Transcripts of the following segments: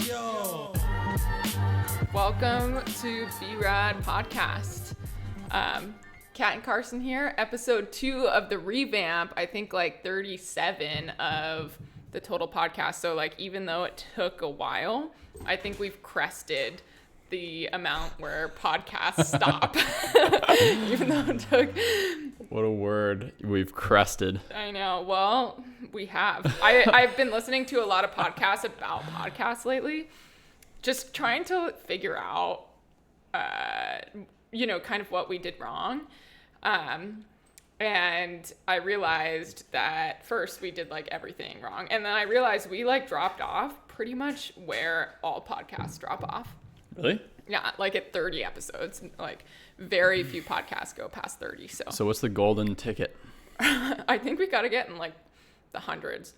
Yo! Welcome to BeRad Podcast. Kat and Carson here, episode 2 of the revamp, I think like 37 of the total podcast. So like even though it took a while, I think we've crested the amount where podcasts stop. Even though it took... What a word. We've crested. I know. Well, we have. I've been listening to a lot of podcasts about podcasts lately, just trying to figure out, kind of what we did wrong. And I realized that first we did like everything wrong. And then I realized we like dropped off pretty much where all podcasts drop off. Really? Yeah, like at 30 episodes. Like very few podcasts go past 30. So what's the golden ticket? I think we got to get in like the hundreds.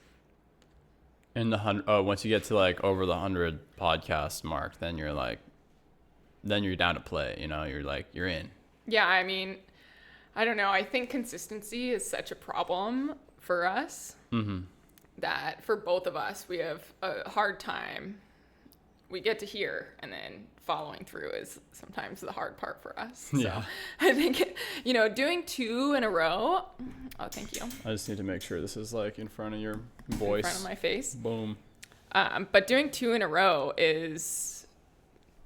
In the once you get to like over the 100 podcast mark, then you're down to play. You're in. Yeah, I mean, I don't know. I think consistency is such a problem for us that for both of us, we have a hard time. We get to hear, and then following through is sometimes the hard part for us. So Yeah. I think, doing 2 in a row. Oh, thank you. I just need to make sure this is like in front of your voice. In front of my face. Boom. But doing 2 in a row is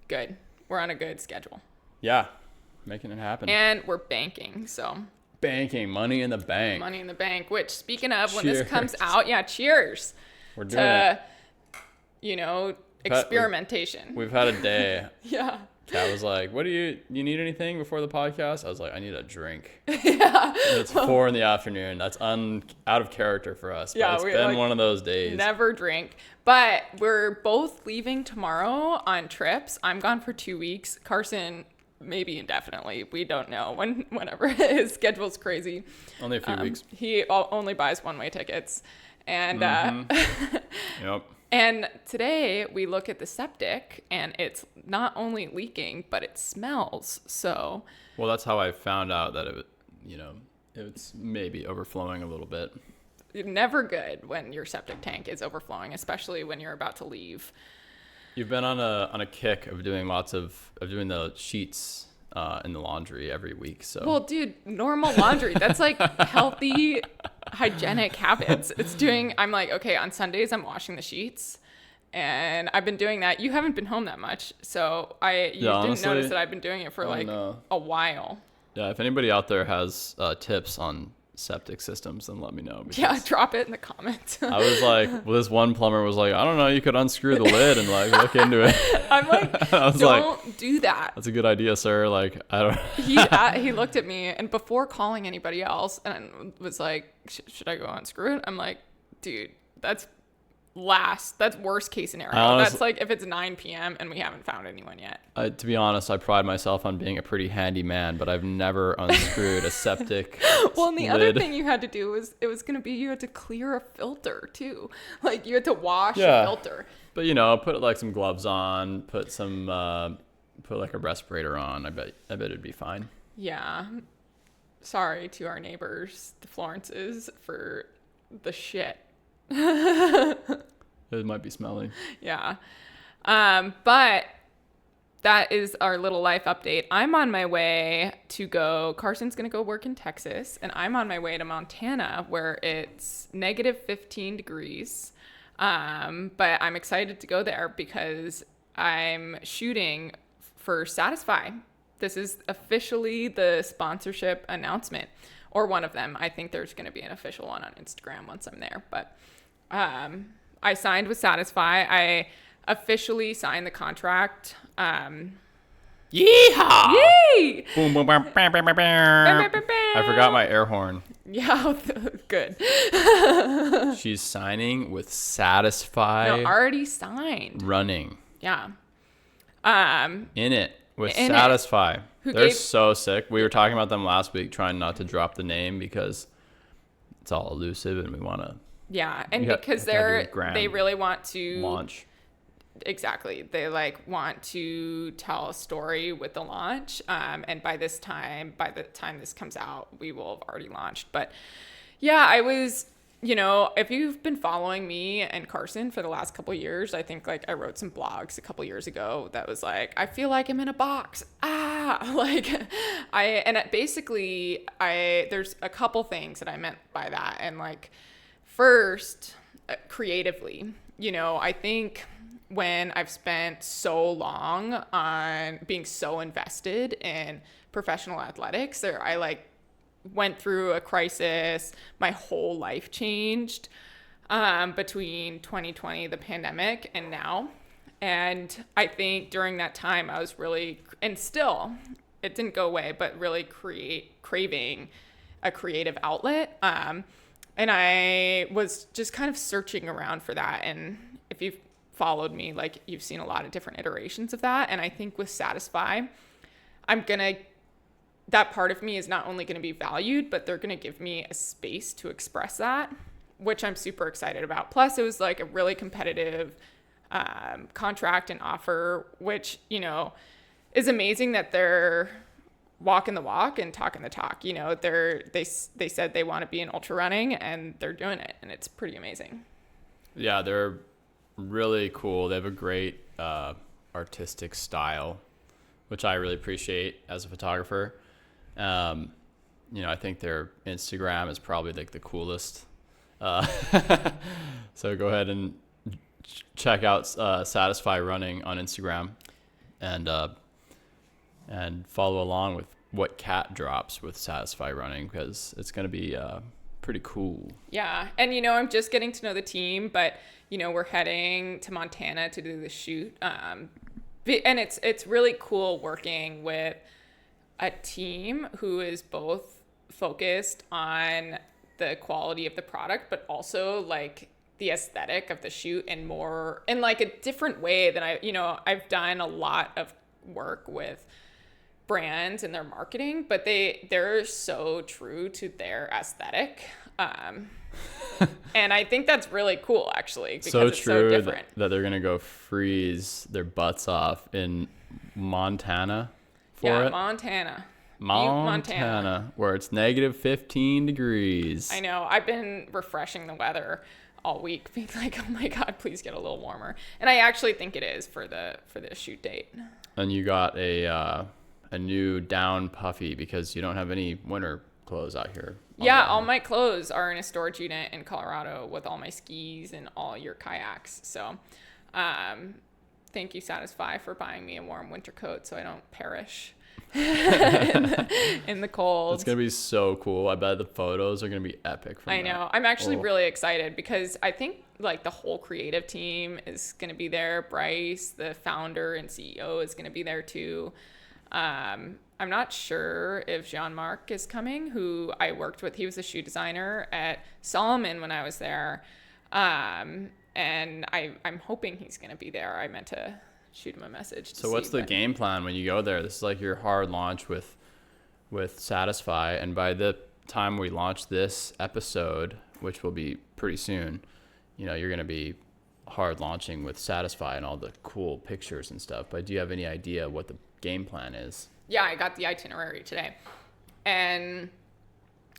good. We're on a good schedule. Yeah. Making it happen. And we're banking, so. Banking. Money in the bank. Money in the bank, which speaking of, when Cheers. this comes out, cheers. We're doing it. Experimentation. We've had a day. Yeah. Kat was like, "What do you need anything before the podcast?" I was like, "I need a drink." Yeah. And it's 4 p.m. That's out of character for us. But Yeah, it's we, been like, one of those days. Never drink. But we're both leaving tomorrow on trips. I'm gone for 2 weeks. Carson, maybe indefinitely. We don't know whenever his schedule's crazy. Only a few weeks. He only buys one-way tickets. And Yep. And today we look at the septic, and it's not only leaking, but it smells. So, Well, that's how I found out that it's maybe overflowing a little bit. never good when your septic tank is overflowing, especially when you're about to leave. You've been on a kick of doing doing the sheets in the laundry every week. So Well, dude, normal laundry. That's like healthy, hygienic habits. I'm like, okay, on Sundays I'm washing the sheets, and I've been doing that. You haven't been home that much, so didn't honestly, notice that I've been doing it for a while. Yeah, if anybody out there has tips on septic systems, then let me know. Yeah, drop it in the comments. I was like, well, this one plumber was like, I don't know, you could unscrew the lid and like look into it. I'm like, I was don't do that. That's a good idea, sir. Like, I don't. He looked at me, and before calling anybody else, and was like, should I go unscrew it? I'm like, dude, that's worst case scenario. That's like if it's 9 p.m. and we haven't found anyone yet. To be honest, I pride myself on being a pretty handy man, but I've never unscrewed a septic Well, and the lid. other thing you had to do was you had to clear a filter too. Like you had to wash a filter. But put like some gloves on, put like a respirator on. I bet it'd be fine. Yeah. Sorry to our neighbors, the Florences, for the shit. It might be smelly. Yeah. But that is our little life update. I'm on my way to go. Carson's going to go work in Texas, and I'm on my way to Montana where it's negative 15 degrees. But I'm excited to go there because I'm shooting for Satisfy. This is officially the sponsorship announcement, or one of them. I think there's going to be an official one on Instagram once I'm there. But I signed with Satisfy. I officially signed the contract. Yeehaw! Yay! Boom, boom, bam, bam, bam, bam, bam. I forgot my air horn. Yeah, good. She's signing with Satisfy. No, already signed. Running. Yeah. In it with In it. Satisfy. Who They're gave- so sick. We were talking about them last week, trying not to drop the name because it's all elusive and we want to Yeah, and You have- because you have to have your grand they really want to launch. Exactly. They want to tell a story with the launch. And by the time this comes out, we will have already launched. But yeah, I was, if you've been following me and Carson for the last couple of years, I think like I wrote some blogs a couple of years ago that was like, I feel like I'm in a box. There's a couple things that I meant by that. And like, first, creatively, I think when I've spent so long on being so invested in professional athletics, I like went through a crisis. My whole life changed between 2020, the pandemic, and now. And I think during that time, I was really, and still, it didn't go away, but really craving a creative outlet. And I was just kind of searching around for that. And if you've followed me, like you've seen a lot of different iterations of that. And I think with Satisfy, that part of me is not only going to be valued, but they're going to give me a space to express that, which I'm super excited about. Plus, it was like a really competitive contract and offer, which, is amazing that they're walking the walk and talking the talk. They said they want to be in ultra running and they're doing it, and it's pretty amazing. Yeah, they're really cool. They have a great artistic style, which I really appreciate as a photographer. I think their Instagram is probably like the coolest. So go ahead and check out Satisfy Running on Instagram, and follow along with what Kat drops with Satisfy Running, because it's going to be pretty cool. Yeah. And, I'm just getting to know the team, but, we're heading to Montana to do the shoot. And it's really cool working with a team who is both focused on the quality of the product, but also like the aesthetic of the shoot, and more in like a different way than I've done a lot of work with brands and their marketing, but they're so true to their aesthetic. And I think that's really cool, actually, because so it's true so different. that they're going to go freeze their butts off in Montana for it. Montana, where it's negative 15 degrees. I know. I've been refreshing the weather all week, being like, oh my God, please get a little warmer. And I actually think it is for the shoot date. And you got a new down puffy because you don't have any winter clothes out here. Yeah, all my clothes are in a storage unit in Colorado with all my skis and all your kayaks. So thank you, Satisfy, for buying me a warm winter coat so I don't perish in the cold. It's going to be so cool. I bet the photos are going to be epic. I know. I'm actually really excited because I think like the whole creative team is going to be there. Bryce, the founder and CEO, is going to be there too. I'm not sure if Jean-Marc is coming, who I worked with. He was a shoe designer at Solomon when I was there. And I'm hoping he's going to be there. I meant to shoot him a message. So what's the game plan when you go there? This is like your hard launch with Satisfy. And by the time we launch this episode, which will be pretty soon, you're going to be hard launching with Satisfy and all the cool pictures and stuff. But do you have any idea what the game plan is? Yeah, I got the itinerary today, and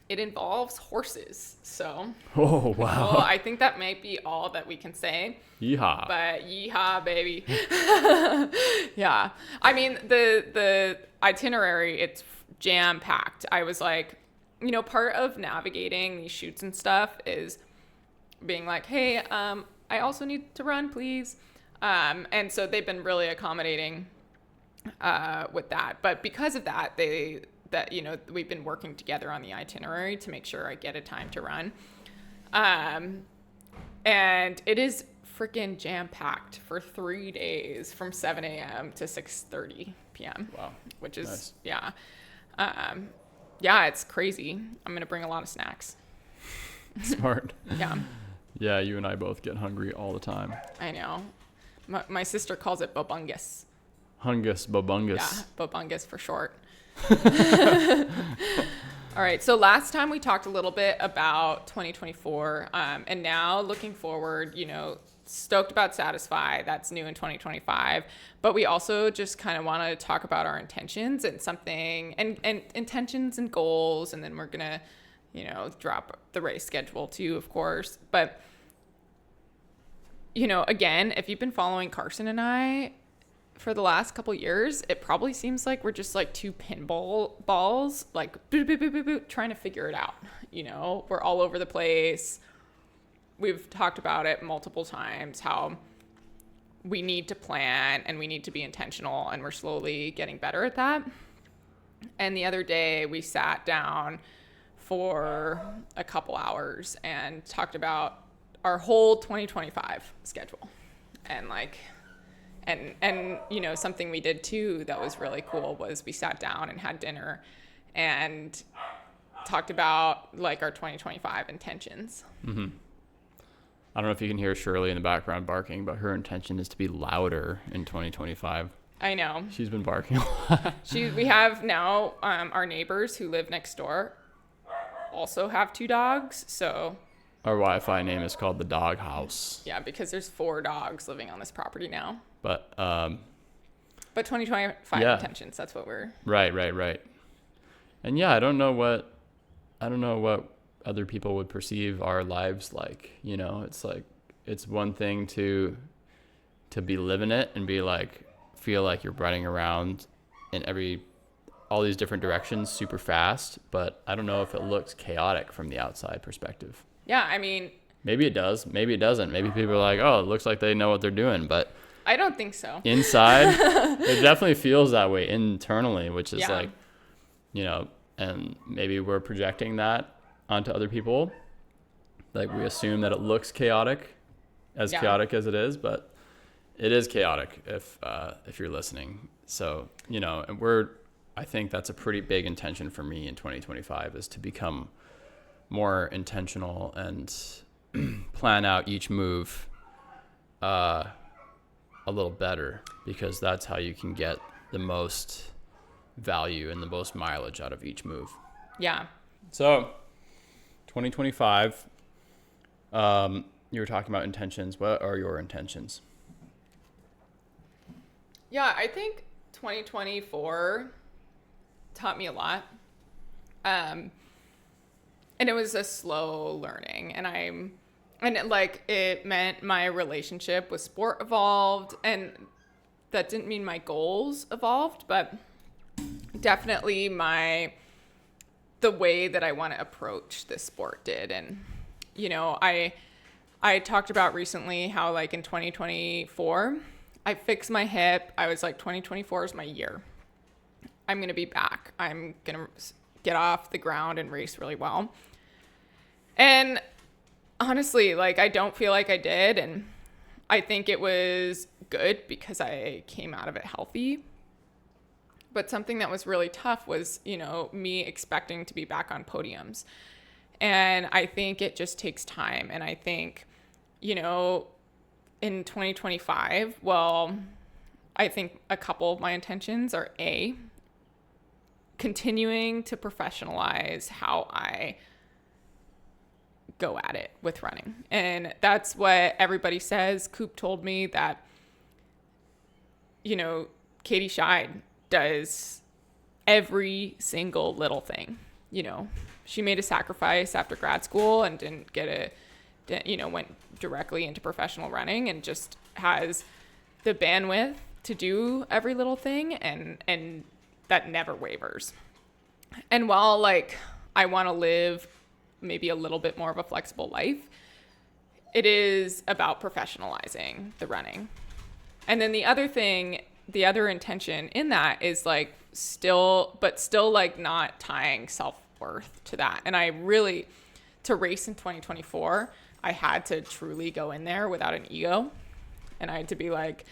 it involves horses. So, oh wow! Well, I think that might be all that we can say. Yeehaw! But yeehaw, baby! Yeah, I mean the itinerary, it's jam packed. I was like, part of navigating these shoots and stuff is being like, hey, I also need to run, please. And so they've been really accommodating with that. But because of that, we've been working together on the itinerary to make sure I get a time to run. And it is freaking jam-packed for 3 days from 7 a.m. to 6:30 p.m. Wow. Which is, nice. Yeah. Yeah, it's crazy. I'm going to bring a lot of snacks. Smart. Yeah. Yeah, you and I both get hungry all the time. I know. My sister calls it bobungus. Hungus, bobungus. Yeah, bobungus for short. All right, so last time we talked a little bit about 2024, and now looking forward, stoked about Satisfy. That's new in 2025. But we also just kind of want to talk about our intentions and intentions and goals, and then we're gonna, drop the race schedule too, of course. But, again, if you've been following Carson and I for the last couple years, it probably seems like we're just like two pinball balls, like boop, boop, boop, boop, boop, trying to figure it out. We're all over the place. We've talked about it multiple times, how we need to plan and we need to be intentional, and we're slowly getting better at that. And the other day we sat down for a couple hours and talked about our whole 2025 schedule. And something we did too that was really cool was we sat down and had dinner and talked about like our 2025 intentions. Mm-hmm. I don't know if you can hear Shirley in the background barking, but her intention is to be louder in 2025. I know. She's been barking a lot. We have now our neighbors who live next door also have 2 dogs, so our Wi-Fi name is called the Dog House. Yeah, because there's 4 dogs living on this property now. But 2025 intentions, that's what we're... Right. And yeah, I don't know what other people would perceive our lives like. It's like, it's one thing to be living it and be like, feel like you're running around in all these different directions super fast, but I don't know if it looks chaotic from the outside perspective. Yeah, I mean... Maybe it does. Maybe it doesn't. Maybe people are like, oh, it looks like they know what they're doing, but... I don't think so. Inside, it definitely feels that way internally, which is like, and maybe we're projecting that onto other people. Like we assume that it looks chaotic as it is, but it is chaotic if you're listening. So, and I think that's a pretty big intention for me in 2025 is to become more intentional and plan out each move a little better, because that's how you can get the most value and the most mileage out of each move. Yeah. So 2025, you were talking about intentions. What are your intentions? Yeah, I think 2024 taught me a lot. And it was a slow learning, and it meant my relationship with sport evolved, and that didn't mean my goals evolved, but definitely the way that I want to approach this sport did. And, I talked about recently how like in 2024, I fixed my hip. I was like, 2024 is my year. I'm going to be back. I'm going to get off the ground and race really well. And honestly, like, I don't feel like I did. And I think it was good because I came out of it healthy. But something that was really tough was, me expecting to be back on podiums. And I think it just takes time. And I think, in 2025, I think a couple of my intentions are continuing to professionalize how I go at it with running. And that's what everybody says. Coop told me that, Katie Scheid does every single little thing. She made a sacrifice after grad school and went directly into professional running and just has the bandwidth to do every little thing, and that never wavers. And while like I want to live maybe a little bit more of a flexible life, it is about professionalizing the running. And then the other intention in that is like still like not tying self-worth to that. And I really, to race in 2024, I had to truly go in there without an ego. And I had to be like,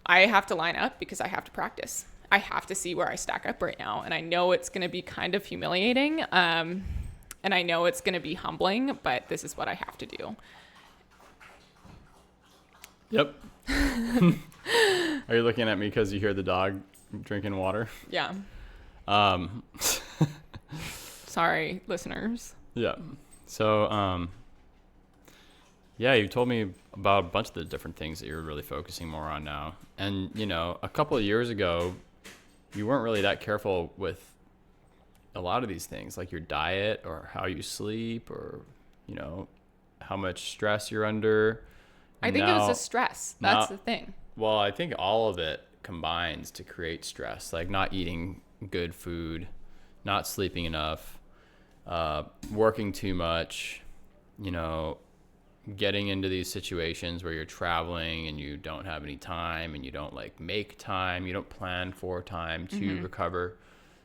I have to line up because I have to practice. I have to see where I stack up right now. And I know it's going to be kind of humiliating. And I know it's going to be humbling, but this is what I have to do. Yep. Are you looking at me because you hear the dog drinking water? Yeah. Sorry, listeners. Yeah. So, you told me about a bunch of the different things that you're really focusing more on now. And, a couple of years ago, you weren't really that careful with a lot of these things, like your diet or how you sleep, or, you know, how much stress you're under. I think it was the stress. That's the thing. Well, I think all of it combines to create stress, like not eating good food, not sleeping enough, working too much, you know, getting into these situations where you're traveling and you don't have any time, and you don't like make time, you don't plan for time to recover.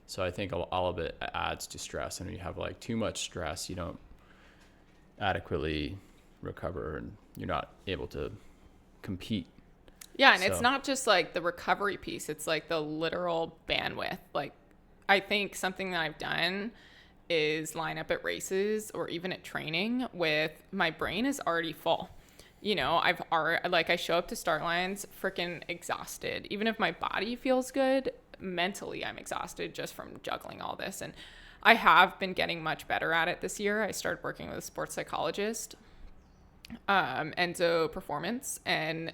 So I think all of it adds to stress. And when you have like too much stress, you don't adequately recover, and you're not able to compete. Yeah, and it's not just like the recovery piece, it's like the literal bandwidth. Like, I think something that I've done is line up at races or even at training with my brain is already full. You know, I show up to start lines freaking exhausted. Even if my body feels good, mentally I'm exhausted just from juggling all this. And I have been getting much better at it this year. I started working with a sports psychologist, Enzo Performance, and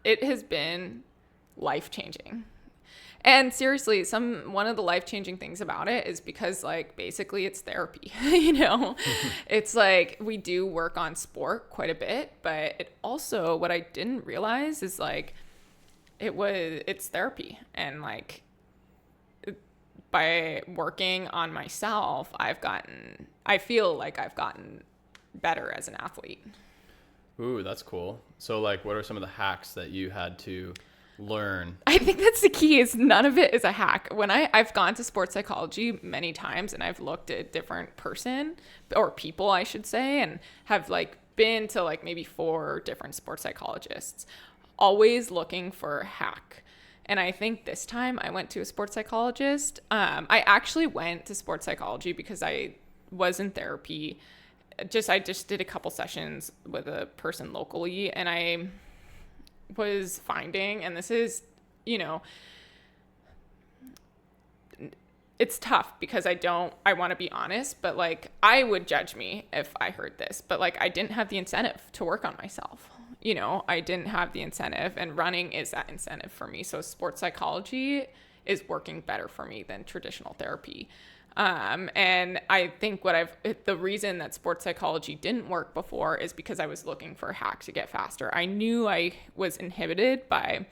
it has been life-changing. And seriously, one of the life-changing things about it is because, like, basically it's therapy, you know? It's like we do work on sport quite a bit, but it also, what I didn't realize is, like, it's therapy. And, like, by working on myself, I feel like I've gotten better as an athlete. Ooh, that's cool. So, like, what are some of the hacks that you had to learn? I think that's the key, is none of it is a hack. When I've gone to sports psychology many times, and I've looked at different people, I should say, and have like been to like maybe 4 different sports psychologists, always looking for a hack. And I think this time I went to a sports psychologist. I actually went to sports psychology because I was in therapy. I just did a couple sessions with a person locally, and I was finding, and this is, you know, it's tough because I want to be honest, but like, I would judge me if I heard this, but like, I didn't have the incentive to work on myself. You know, I didn't have the incentive, and running is that incentive for me. So sports psychology is working better for me than traditional therapy. And I think the reason that sports psychology didn't work before is because I was looking for a hack to get faster. I knew I was inhibited by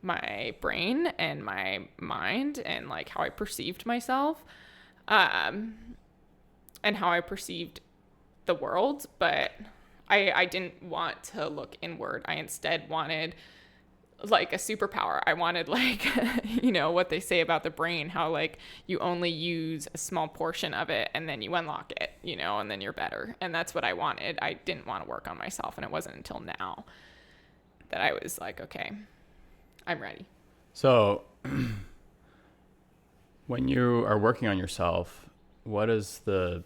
my brain and my mind and like how I perceived myself, and how I perceived the world. But I didn't want to look inward. I instead wanted like a superpower. I wanted like, you know, what they say about the brain, how like you only use a small portion of it and then you unlock it, you know, and then you're better. And that's what I wanted. I didn't want to work on myself. And it wasn't until now that I was like, okay, I'm ready. So when you are working on yourself, what is the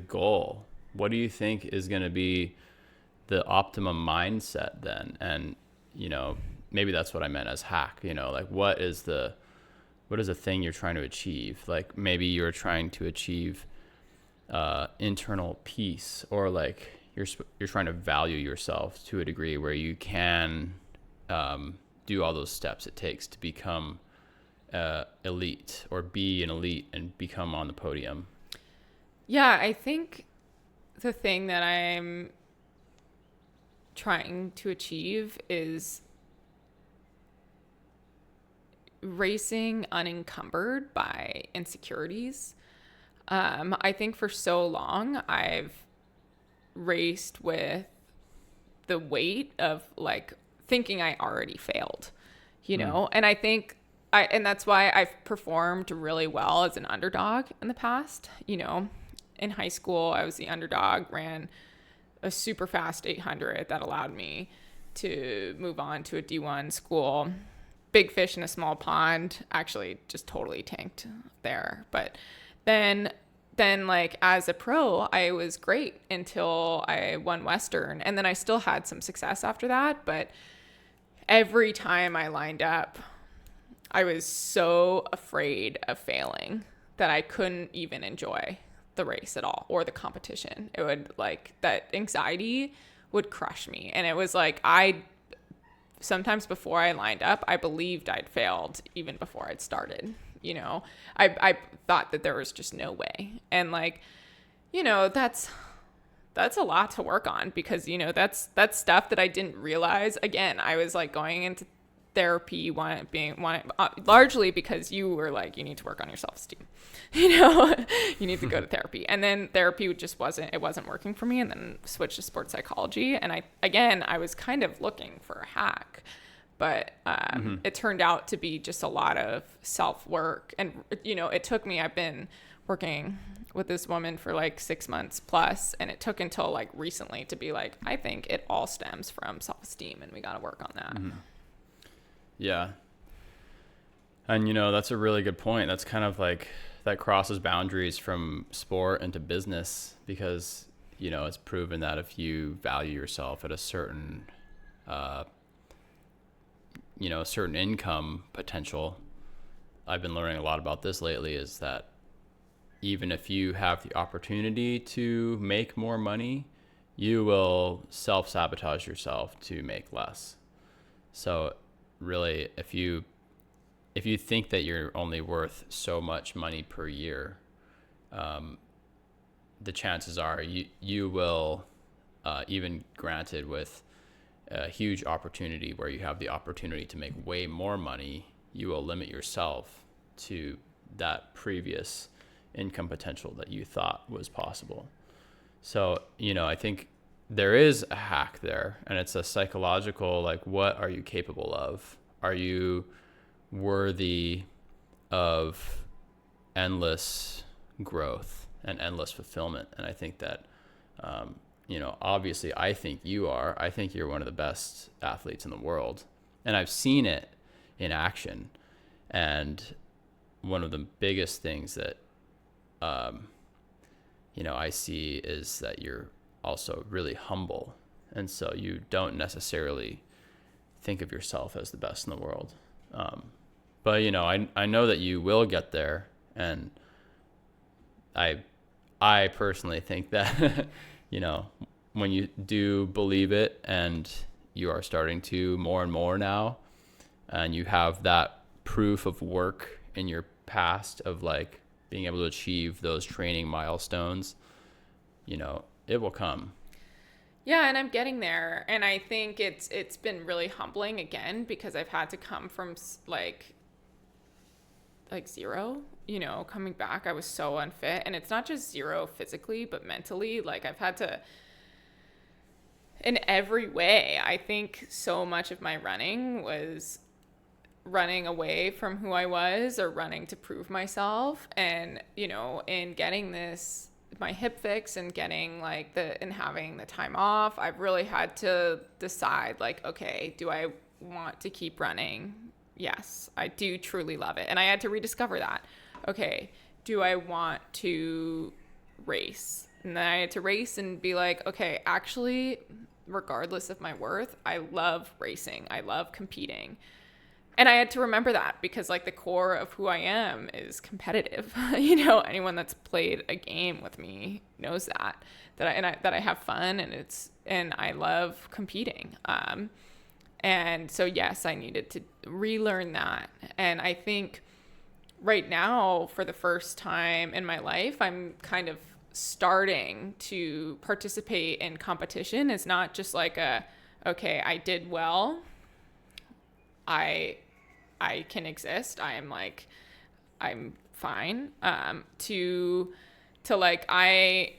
goal? What do you think is going to be the optimum mindset then? And you know, maybe that's what I meant as hack, you know, like what is the thing you're trying to achieve? Like maybe you're trying to achieve internal peace, or like you're trying to value yourself to a degree where you can do all those steps it takes to become elite, or be an elite and become on the podium. Yeah, I think the thing that I'm trying to achieve is racing unencumbered by insecurities. I think for so long I've raced with the weight of like thinking I already failed, you know? And I think and that's why I've performed really well as an underdog in the past. You know, in high school, I was the underdog, ran a super fast 800 that allowed me to move on to a D1 school. Big fish in a small pond, actually just totally tanked there. But then like as a pro, I was great until I won Western. And then I still had some success after that. But every time I lined up, I was so afraid of failing that I couldn't even enjoy the race at all, or the competition. It would like, that anxiety would crush me. And it was like, sometimes before I lined up, I believed I'd failed even before I'd started, you know, I thought that there was just no way. And like, you know, that's a lot to work on, because, you know, that's stuff that I didn't realize. Again, I was like going into therapy, largely because you were like, you need to work on your self-esteem, you know, you need to go to therapy. And then therapy just wasn't working for me, and then switched to sports psychology. And I was kind of looking for a hack, but it turned out to be just a lot of self-work. And, you know, I've been working with this woman for like 6 months plus, and it took until like recently to be like, I think it all stems from self-esteem, and we got to work on that. Yeah. And, you know, that's a really good point. That's kind of like, that crosses boundaries from sport into business, because, you know, it's proven that if you value yourself at a certain, you know, a certain income potential, I've been learning a lot about this lately, is that even if you have the opportunity to make more money, you will self-sabotage yourself to make less. So really, if you think that you're only worth so much money per year, the chances are you will, even granted with a huge opportunity where you have the opportunity to make way more money, you will limit yourself to that previous income potential that you thought was possible. So, you know, I think there is a hack there, and it's a psychological, like, what are you capable of? Are you worthy of endless growth and endless fulfillment? And I think that, you know, obviously I think you're one of the best athletes in the world, and I've seen it in action. And one of the biggest things that, you know, I see is that you're also really humble. And so you don't necessarily think of yourself as the best in the world. But, you know, I know that you will get there. And I personally think that, you know, when you do believe it, and you are starting to more and more now, and you have that proof of work in your past of like being able to achieve those training milestones, you know, it will come. Yeah, and I'm getting there. And I think it's been really humbling, again, because I've had to come from like zero, you know, coming back. I was so unfit, and it's not just zero physically, but mentally. Like, I've had to, in every way, I think so much of my running was running away from who I was, or running to prove myself. And, you know, in getting my hip fix and getting like and having the time off, I've really had to decide, like, okay, do I want to keep running? Yes, I do truly love it. And I had to rediscover that. Okay, do I want to race? And then I had to race and be like, okay, actually, regardless of my worth, I love racing. I love competing. And I had to remember that, because like the core of who I am is competitive. You know, anyone that's played a game with me knows that I have fun, and I love competing. And so yes, I needed to relearn that. And I think right now, for the first time in my life, I'm kind of starting to participate in competition. It's not just like okay, I did well, I can exist, I'm fine, to like, I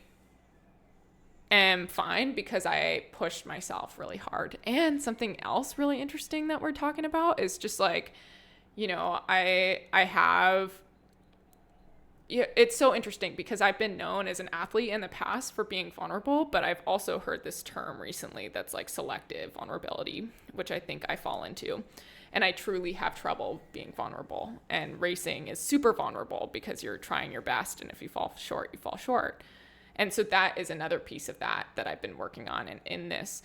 am fine because I pushed myself really hard. And something else really interesting that we're talking about is just like, you know, it's so interesting because I've been known as an athlete in the past for being vulnerable, but I've also heard this term recently that's like selective vulnerability, which I think I fall into. And I truly have trouble being vulnerable. And racing is super vulnerable because you're trying your best, and if you fall short, you fall short. And so that is another piece of that I've been working on in this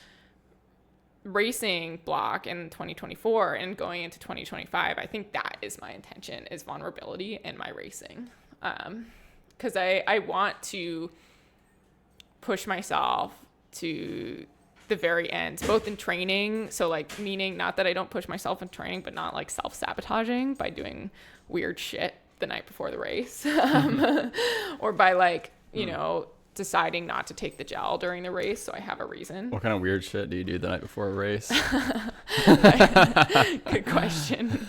racing block in 2024 and going into 2025. I think that is my intention, is vulnerability in my racing. Because I want to push myself to the very end, both in training. So like, meaning not that I don't push myself in training, but not like self-sabotaging by doing weird shit the night before the race, or by like, you know, deciding not to take the gel during the race. So I have a reason. What kind of weird shit do you do the night before a race? Good question.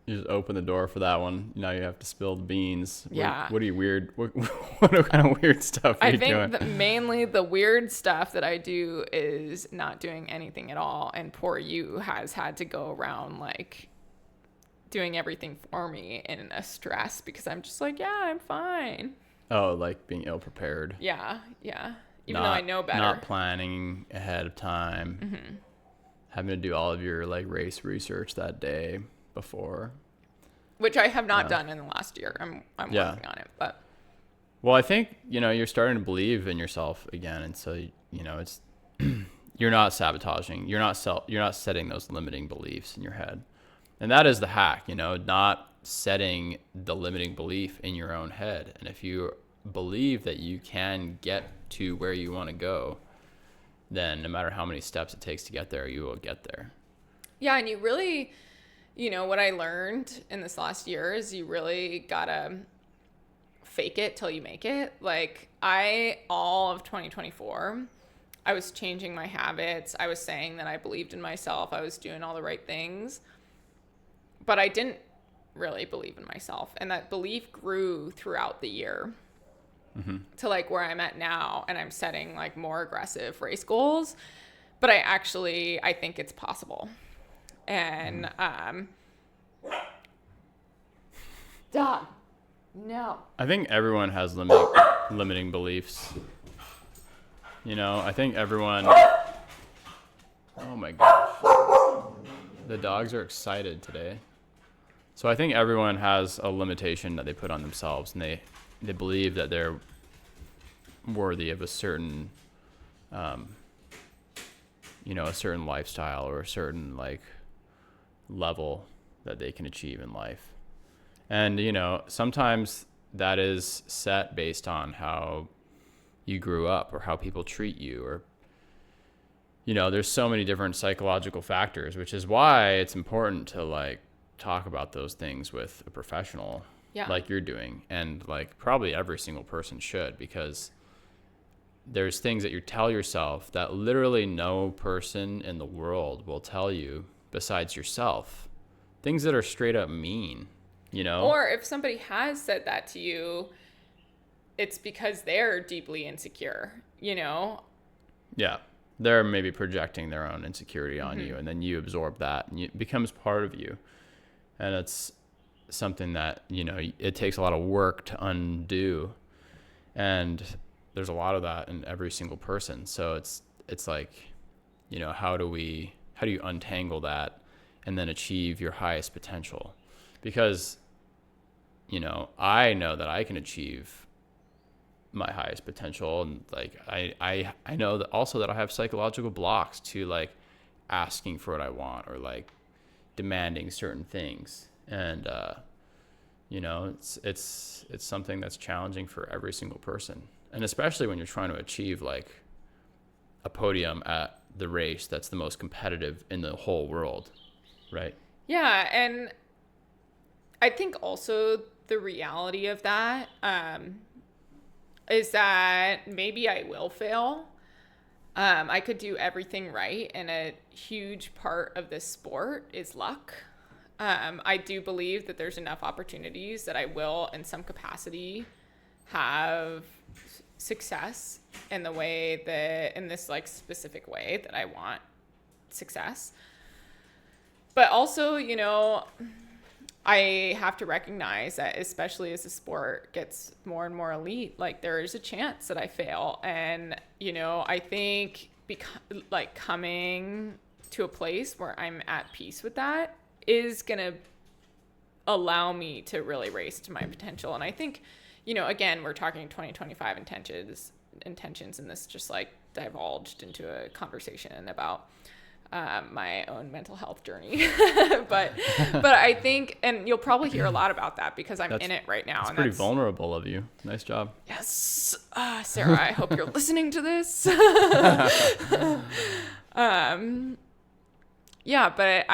You just open the door for that one. Now you have to spill the beans. Yeah. What are you weird? What kind of weird stuff are you doing? I think that mainly the weird stuff that I do is not doing anything at all. And poor you has had to go around like doing everything for me in a stress because I'm just like, yeah, I'm fine. Oh, like being ill prepared. Yeah. Even though I know better. Not planning ahead of time. Mm-hmm. Having to do all of your like race research that day before. Which I have not done in the last year. I'm working on it, but. Well, I think, you're starting to believe in yourself again. And so, it's, you're not sabotaging. You're not setting those limiting beliefs in your head. And that is the hack, not setting the limiting belief in your own head. And if you believe that you can get to where you want to go, then no matter how many steps it takes to get there, you will get there. Yeah. And you really, what I learned in this last year is you really gotta fake it till you make it. Like all of 2024, I was changing my habits. I was saying that I believed in myself. I was doing all the right things, but I didn't really believe in myself. And that belief grew throughout the year to like where I'm at now. And I'm setting like more aggressive race goals, but I think it's possible. And, dog, no. I think everyone has limiting beliefs. I think everyone, oh my gosh, the dogs are excited today. So I think everyone has a limitation that they put on themselves, and they believe that they're worthy of a certain, a certain lifestyle or a certain like level that they can achieve in life. And, sometimes that is set based on how you grew up or how people treat you, or, there's so many different psychological factors, which is why it's important to like talk about those things with a professional like you're doing. And like probably every single person should, because there's things that you tell yourself that literally no person in the world will tell you besides yourself. Things that are straight up mean, Or if somebody has said that to you, it's because they're deeply insecure, Yeah. They're maybe projecting their own insecurity on you, and then you absorb that and it becomes part of you. And it's something that, it takes a lot of work to undo. And there's a lot of that in every single person. So it's like, how do you untangle that and then achieve your highest potential? Because, I know that I can achieve my highest potential. And like, I know that also that I have psychological blocks to like asking for what I want or like demanding certain things. And, it's something that's challenging for every single person. And especially when you're trying to achieve like a podium at the race that's the most competitive in the whole world, right? Yeah, and I think also the reality of that is that maybe I will fail. I could do everything right, and a huge part of this sport is luck. I do believe that there's enough opportunities that I will, in some capacity, have success in this like specific way that I want success. But also, I have to recognize that especially as the sport gets more and more elite, like there is a chance that I fail. And, I think coming to a place where I'm at peace with that is going to allow me to really race to my potential. And I think, again, we're talking 2025 intentions, and this just like divulged into a conversation about my own mental health journey. but I think, and you'll probably hear a lot about that because I'm in it right now. That's pretty vulnerable of you. Nice job. Yes. Sarah, I hope you're listening to this. Yeah, but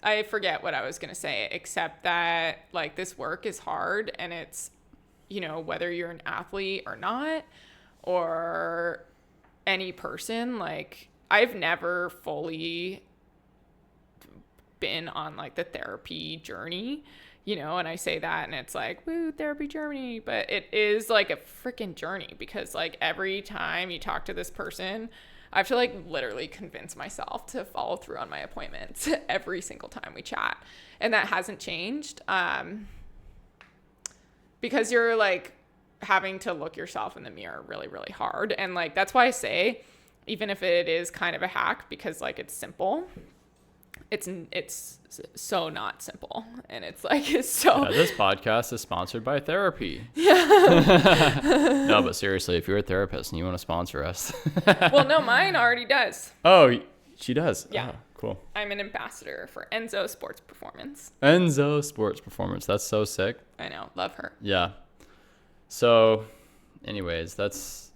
I forget what I was going to say, except that like this work is hard, and it's, whether you're an athlete or not, or any person, like I've never fully been on like the therapy journey, and I say that and it's like, woo, therapy journey, but it is like a freaking journey, because like every time you talk to this person, I have to like literally convince myself to follow through on my appointments every single time we chat. And that hasn't changed. Because you're like having to look yourself in the mirror really, really hard. And like, that's why I say, even if it is kind of a hack, because like it's simple, it's so not simple. And it's like, it's so. Yeah, this podcast is sponsored by therapy. Yeah. No, but seriously, if you're a therapist and you want to sponsor us. Well, no, mine already does. Oh, she does? Yeah. Oh, cool. I'm an ambassador for Enzo Sports Performance. Enzo Sports Performance. That's so sick. I know. Love her. Yeah. So, anyways, that's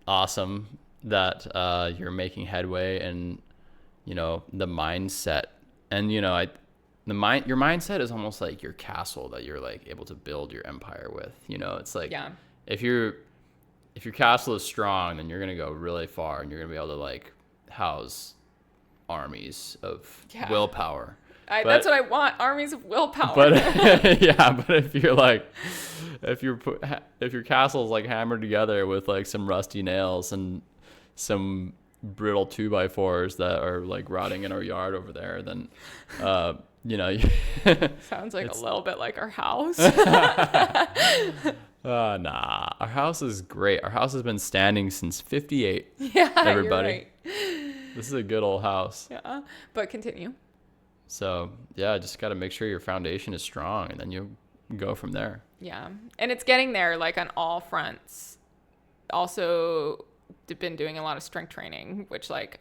awesome that you're making headway, and the mindset, and your mindset is almost like your castle that you're like able to build your empire with. It's like, yeah, if your castle is strong, then you're gonna go really far, and you're gonna be able to like house armies of willpower. That's what I want, armies of willpower. But yeah, but if your castle is like hammered together with like some rusty nails and some brittle 2x4s that are like rotting in our yard over there, then sounds like a little bit like our house. Nah, our house is great. Our house has been standing since 58. Yeah, everybody. You're right. This is a good old house. Yeah, but continue. So yeah, just got to make sure your foundation is strong, and then you go from there. Yeah, and it's getting there like on all fronts. Also, been doing a lot of strength training, which like,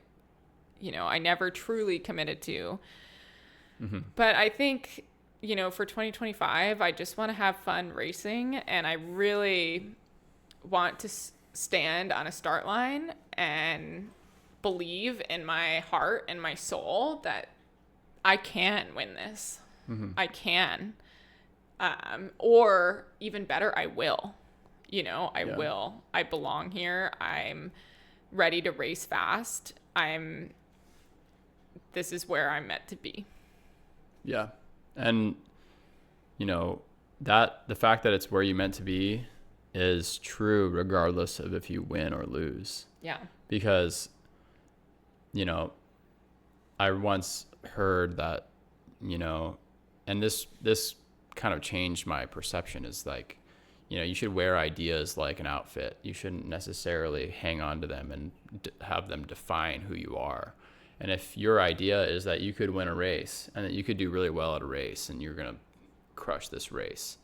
I never truly committed to. Mm-hmm. But I think, for 2025, I just want to have fun racing, and I really want to stand on a start line and believe in my heart and my soul that I can win this. Mm-hmm. I can. Or even better, I will. I will. I belong here. I'm ready to race fast. This is where I'm meant to be. Yeah. And, that the fact that it's where you meant to be is true regardless of if you win or lose. Yeah. Because, I once heard that, and this kind of changed my perception, is like, you should wear ideas like an outfit. You shouldn't necessarily hang on to them and have them define who you are. And if your idea is that you could win a race and that you could do really well at a race and you're going to crush this race,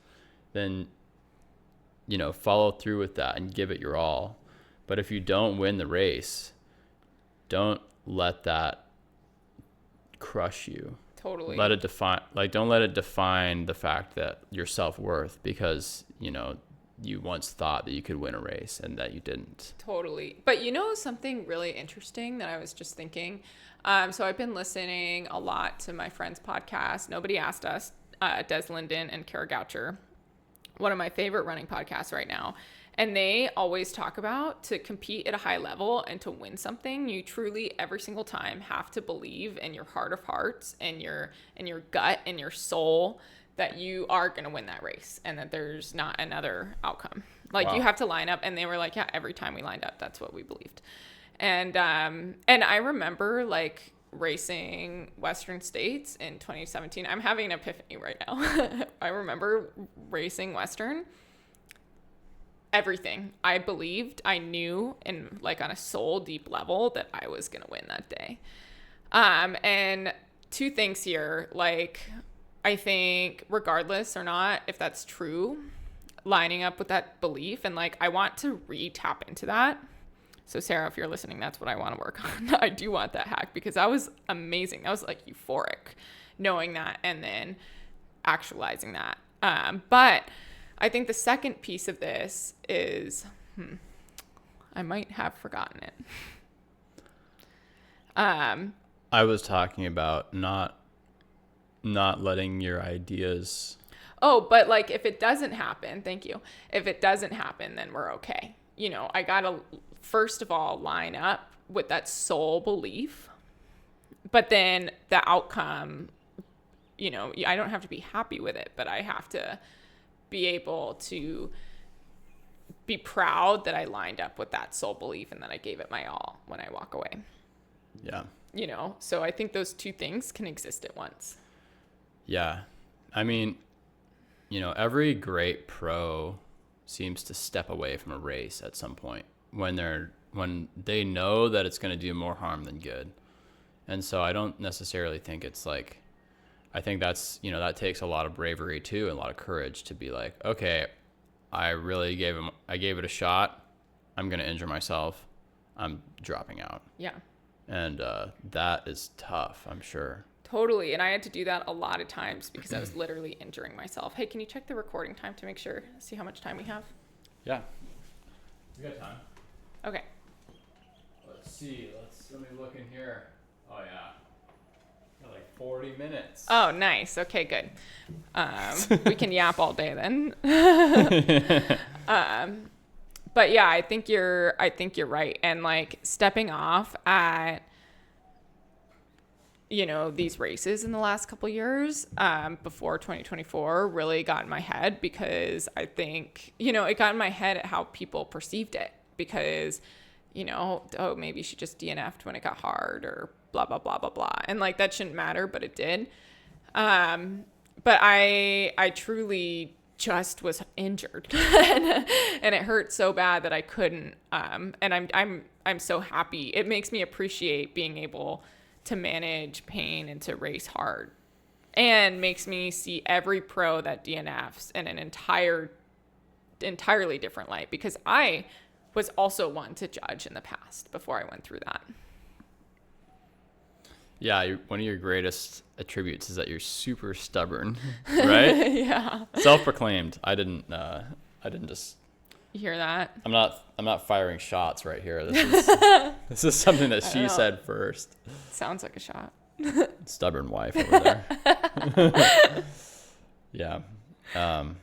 then, follow through with that and give it your all. But if you don't win the race, don't let that crush you. Totally. Don't let it define the fact that your self-worth, because, you once thought that you could win a race and that you didn't. Totally. But something really interesting that I was just thinking. So I've been listening a lot to my friend's podcast, Nobody Asked Us, Des Linden and Kara Goucher, one of my favorite running podcasts right now. And they always talk about, to compete at a high level and to win something, you truly every single time have to believe in your heart of hearts and your gut and your soul that you are going to win that race and that there's not another outcome. Like, wow. You have to line up. And they were like, yeah, every time we lined up, that's what we believed. And I remember like racing Western States in 2017. I'm having an epiphany right now. I remember racing Western. Everything. I believed, I knew, and like on a soul deep level, that I was going to win that day. And two things here, like, I think regardless or not, if that's true, lining up with that belief, and like, I want to tap into that. So Sarah, if you're listening, that's what I want to work on. I do want that hack, because that was amazing. That was like euphoric, knowing that and then actualizing that. But I think the second piece of this is, I might have forgotten it. I was talking about not letting your ideas. Oh, but like if it doesn't happen, thank you. If it doesn't happen, then we're okay. You know, I got to first of all line up with that soul belief. But then the outcome, you know, I don't have to be happy with it, but I have to be able to be proud that I lined up with that soul belief and that I gave it my all when I walk away. Yeah. You know, so I think those two things can exist at once. Yeah. I mean, you know, every great pro seems to step away from a race at some point when they know that it's going to do more harm than good. And so I don't necessarily think it's like, I think that's, you know, that takes a lot of bravery too, and a lot of courage to be like, okay, I gave it a shot. I'm going to injure myself. I'm dropping out. Yeah. And that is tough, I'm sure. Totally. And I had to do that a lot of times because I was literally injuring myself. Hey, can you check the recording time to make sure, see how much time we have? Yeah. We got time. Okay. Let's see. Let me look in here. Oh, yeah. Got like 40 minutes. Oh, nice. Okay, good. We can yap all day then. But yeah, I think you're right. And like stepping off at, you know, these races in the last couple of years, before 2024 really got in my head because I think, you know, it got in my head at how people perceived it because, you know, oh, maybe she just DNF'd when it got hard or blah, blah, blah, blah, blah. And like, that shouldn't matter, but it did. But I truly just was injured and it hurt so bad that I couldn't. And I'm so happy. It makes me appreciate being able to manage pain and to race hard, and makes me see every pro that DNFs in an entirely different light because I was also one to judge in the past before I went through that. Yeah, one of your greatest attributes is that you're super stubborn, right? Yeah. Self-proclaimed. I didn't just. You hear that? I'm not firing shots right here. This is something that she said first. Sounds like a shot. Stubborn wife over there. Yeah. But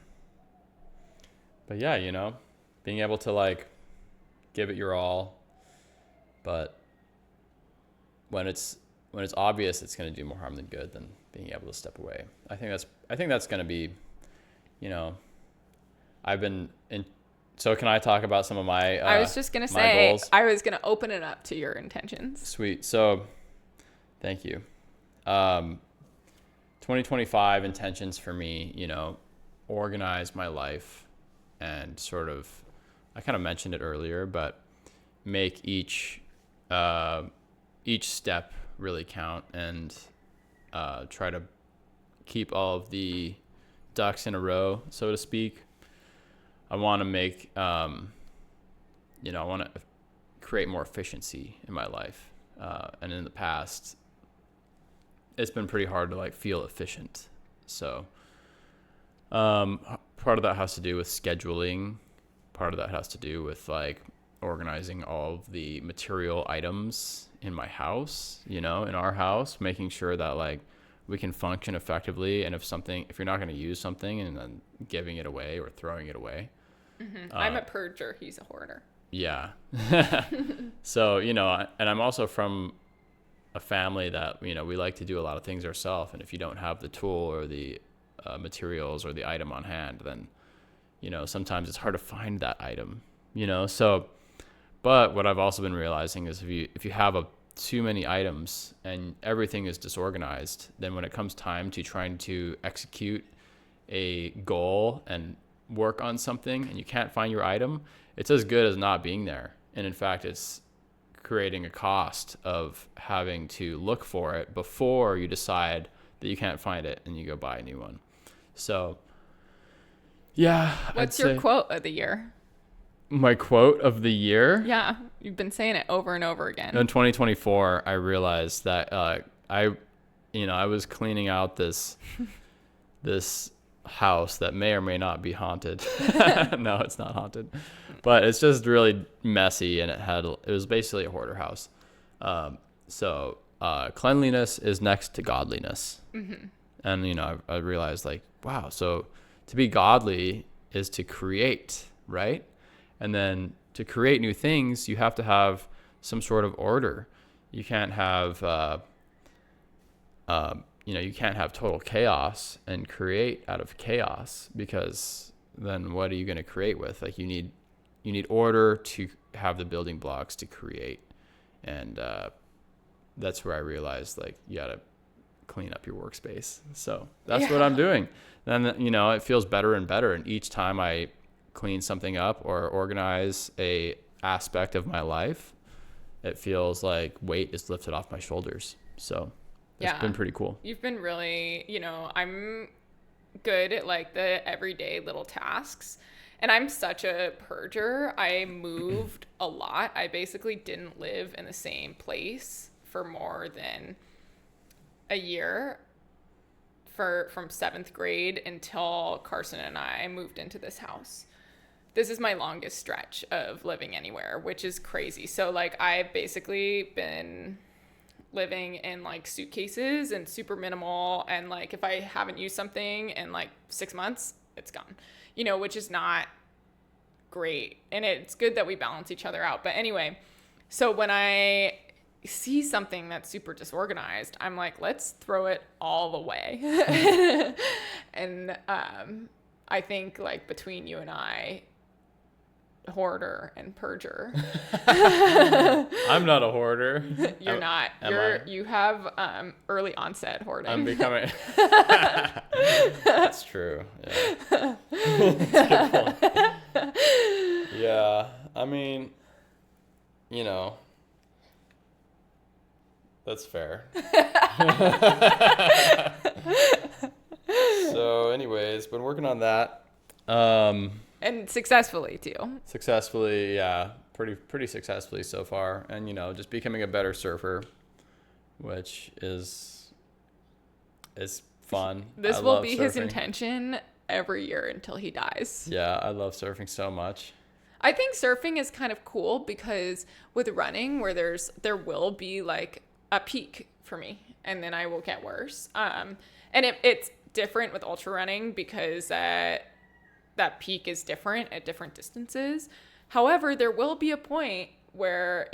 yeah, you know, being able to like give it your all, but when it's obvious it's going to do more harm than good, then being able to step away. I think that's going to be, you know, so can I talk about some of my I was just going to say, goals? I was going to open it up to your intentions. Sweet. So thank you. 2025 intentions for me, you know, organize my life and sort of, I kind of mentioned it earlier, but make each step really count and try to keep all of the ducks in a row, so to speak. I want to make, I want to create more efficiency in my life. And in the past, it's been pretty hard to like feel efficient. So part of that has to do with scheduling. Part of that has to do with like organizing all of the material items in my house, you know, in our house, making sure that like we can function effectively. And if you're not going to use something and then giving it away or throwing it away. Mm-hmm. I'm a purger. He's a hoarder. Yeah. So, you know, and I'm also from a family that, you know, we like to do a lot of things ourselves. And if you don't have the tool or the materials or the item on hand, then, you know, sometimes it's hard to find that item, you know? So, but what I've also been realizing is if you have too many items and everything is disorganized, then when it comes time to trying to execute a goal and work on something and you can't find your item, it's as good as not being there. And in fact, it's creating a cost of having to look for it before you decide that you can't find it and you go buy a new one. So, yeah. What's your quote of the year? My quote of the year? Yeah, you've been saying it over and over again. In 2024, I realized that I was cleaning out this house that may or may not be haunted. No, it's not haunted, but it's just really messy, and it was basically a hoarder house. So cleanliness is next to godliness. Mm-hmm. And, you know, I realized like, wow, so to be godly is to create, right? And then to create new things, you have to have some sort of order. You can't have, you can't have total chaos and create out of chaos, because then what are you going to create with? Like you need order to have the building blocks to create. And that's where I realized like you got to clean up your workspace. So that's what I'm doing. Then, you know, it feels better and better. And each time I clean something up or organize a aspect of my life, it feels like weight is lifted off my shoulders. So it's been pretty cool. You've been really, you know, I'm good at like the everyday little tasks. And I'm such a purger. I moved a lot. I basically didn't live in the same place for more than a year from 7th grade until Carson and I moved into this house. This is my longest stretch of living anywhere, which is crazy. So like I've basically been living in like suitcases and super minimal, and like if I haven't used something in like 6 months, it's gone, you know, which is not great. And it's good that we balance each other out. But anyway, so when I see something that's super disorganized, I'm like, let's throw it all away. And I think like between you and I, hoarder and purger. I'm not a hoarder. You're not. You have early onset hoarding. I'm becoming. That's true. Yeah. That's a good point. Yeah. I mean, you know, that's fair. So, anyways, been working on that. And successfully too. Successfully, yeah, pretty successfully so far. And you know, just becoming a better surfer, which is fun. This will be his intention every year until he dies. Yeah, I love surfing so much. I think surfing is kind of cool because with running, where there will be like a peak for me, and then I will get worse. And it's different with ultra running because that peak is different at different distances. However, there will be a point where